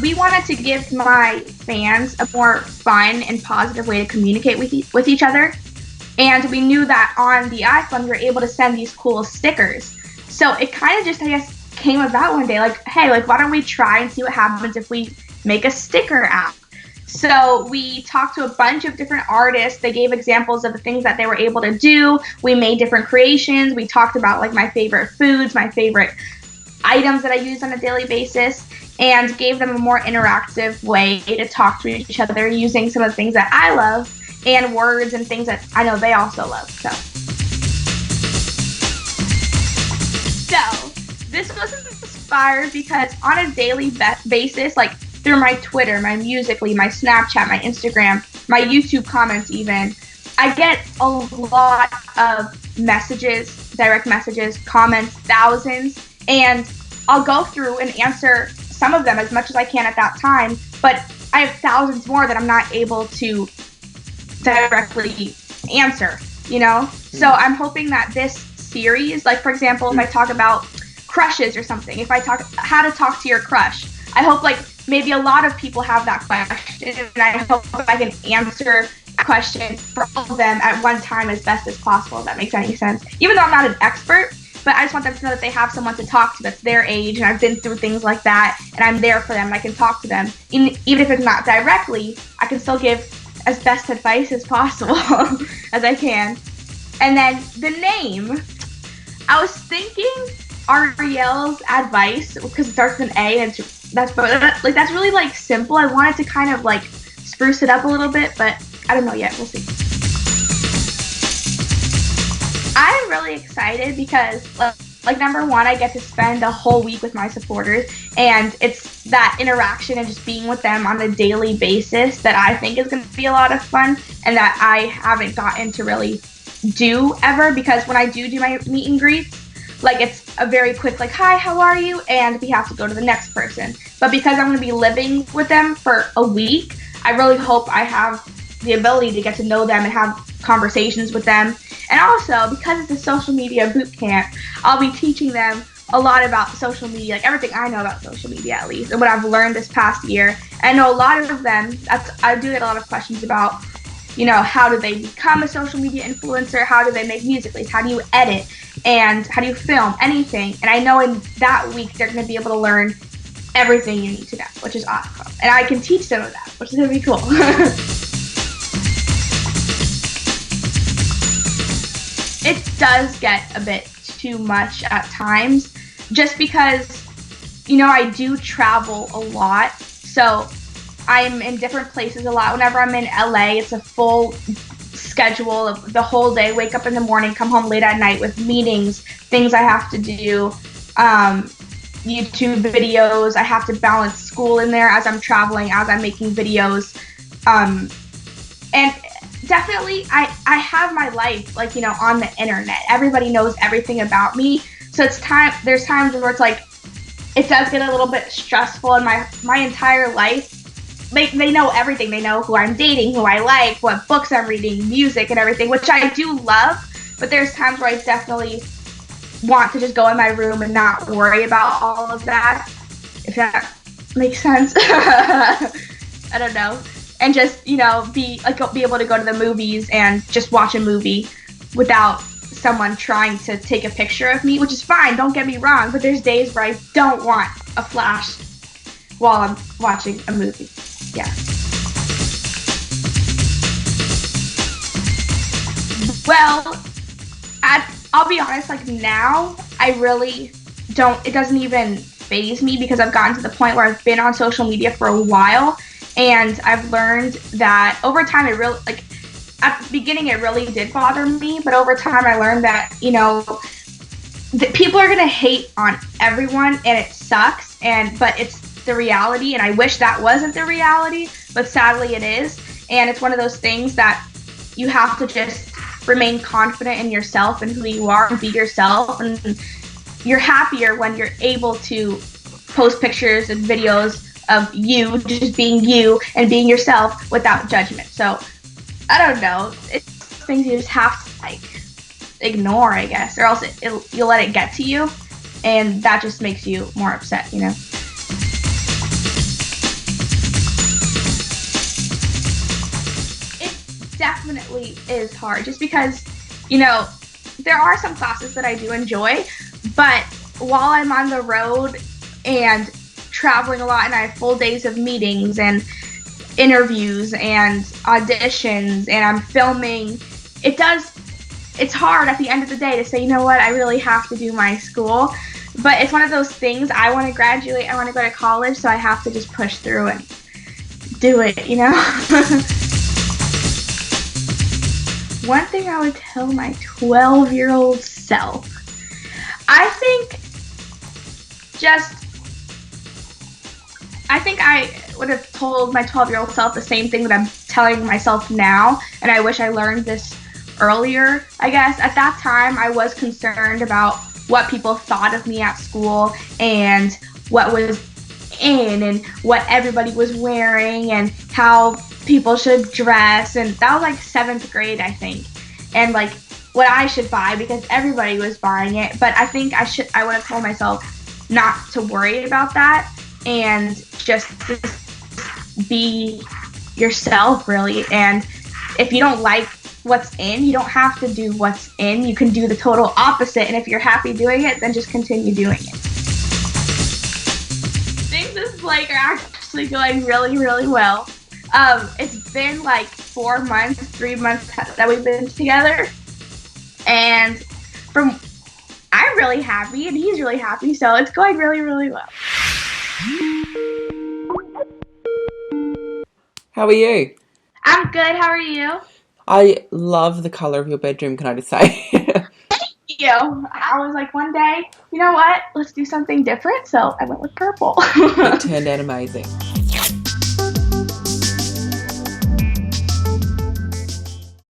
we wanted to give my fans a more fun and positive way to communicate with each other. And we knew that on the iPhone, we were able to send these cool stickers. So it kind of just, I guess, came about one day, like, hey, like, why don't we try and see what happens if we make a sticker app? So we talked to a bunch of different artists. They gave examples of the things that they were able to do. We made different creations. We talked about like my favorite foods, my favorite items that I use on a daily basis, and gave them a more interactive way to talk to each other using some of the things that I love and words and things that I know they also love. So this was inspired because on a daily basis, like through my Twitter, my Musical.ly, my Snapchat, my Instagram, my YouTube comments even, I get a lot of messages, direct messages, comments, thousands, and I'll go through and answer some of them as much as I can at that time, but I have thousands more that I'm not able to directly answer, you know? So I'm hoping that this series, like for example, if I talk about crushes or something, if I talk how to talk to your crush, I hope like maybe a lot of people have that question, and I hope I can answer that question for all of them at one time as best as possible, if that makes any sense. Even though I'm not an expert, but I just want them to know that they have someone to talk to that's their age, and I've been through things like that, and I'm there for them, and I can talk to them. Even if it's not directly, I can still give as best advice as possible as I can. And then the name, I was thinking Ariel's advice, because it starts with an A, and that's really like simple. I wanted to kind of like spruce it up a little bit, but I don't know yet. We'll see. I'm really excited because like number one, I get to spend a whole week with my supporters, and it's that interaction and just being with them on a daily basis that I think is going to be a lot of fun, and that I haven't gotten to really do ever, because when I do my meet and greets, like it's a very quick like, hi, how are you? And we have to go to the next person. But because I'm going to be living with them for a week, I really hope I have the ability to get to know them and have conversations with them. And also, because it's a social media boot camp, I'll be teaching them a lot about social media, like everything I know about social media at least, and what I've learned this past year. And I know a lot of them, I do get a lot of questions about, you know, how do they become a social media influencer? How do they make music.lys? How do you edit? And how do you film? Anything. And I know in that week they're going to be able to learn everything you need to know, which is awesome. And I can teach them that, which is going to be cool. It does get a bit too much at times, just because, you know, I do travel a lot. So I'm in different places a lot. Whenever I'm in LA, it's a full schedule of the whole day. Wake up in the morning, come home late at night with meetings, things I have to do, YouTube videos. I have to balance school in there as I'm traveling, as I'm making videos. And definitely, I have my life, like, you know, on the internet. Everybody knows everything about me. So there's times where it's like, it does get a little bit stressful in my entire life. They know everything. They know who I'm dating, who I like, what books I'm reading, music and everything, which I do love. But there's times where I definitely want to just go in my room and not worry about all of that, if that makes sense. I don't know. And just, you know, be able to go to the movies and just watch a movie without someone trying to take a picture of me, which is fine, don't get me wrong, but there's days where I don't want a flash while I'm watching a movie. Yeah. Well, I'll be honest, like now, I really don't, it doesn't even faze me, because I've gotten to the point where I've been on social media for a while, and I've learned that over time, it really, like, at the beginning, it really did bother me, but over time, I learned that, you know, that people are going to hate on everyone, and it sucks, but it's the reality, and I wish that wasn't the reality, but sadly it is. And it's one of those things that you have to just remain confident in yourself and who you are, and be yourself, and you're happier when you're able to post pictures and videos of you just being you and being yourself without judgment. So I don't know, it's things you just have to like ignore, I guess, or else you'll let it get to you, and that just makes you more upset, you know. definitely is hard just because, there are some classes that I do enjoy, but while I'm on the road and traveling a lot and I have full days of meetings and interviews and auditions and I'm filming, it's hard at the end of the day to say, you know what, I really have to do my school. But it's one of those things, I want to graduate, I want to go to college, so I have to just push through and do it, One thing I would tell my 12-year-old self, I think I would have told my 12-year-old self the same thing that I'm telling myself now, and I wish I learned this earlier, I guess. At that time, I was concerned about what people thought of me at school and what was in and what everybody was wearing and how people should dress, and that was like 7th grade, I think, and like what I should buy because everybody was buying it. But I think I would have told myself not to worry about that and just be yourself, really. And if you don't like what's in, you don't have to do what's in. You can do the total opposite, and if you're happy doing it, then just continue doing it. Things with Blake are actually going really, really well. It's been like 3 months that we've been together, and I'm really happy and he's really happy, so it's going really, really well. How are you? I'm good. How are you? I love the colour of your bedroom, can I just say? I was like one day, you know what? Let's do something different. So I went with purple. It turned out amazing.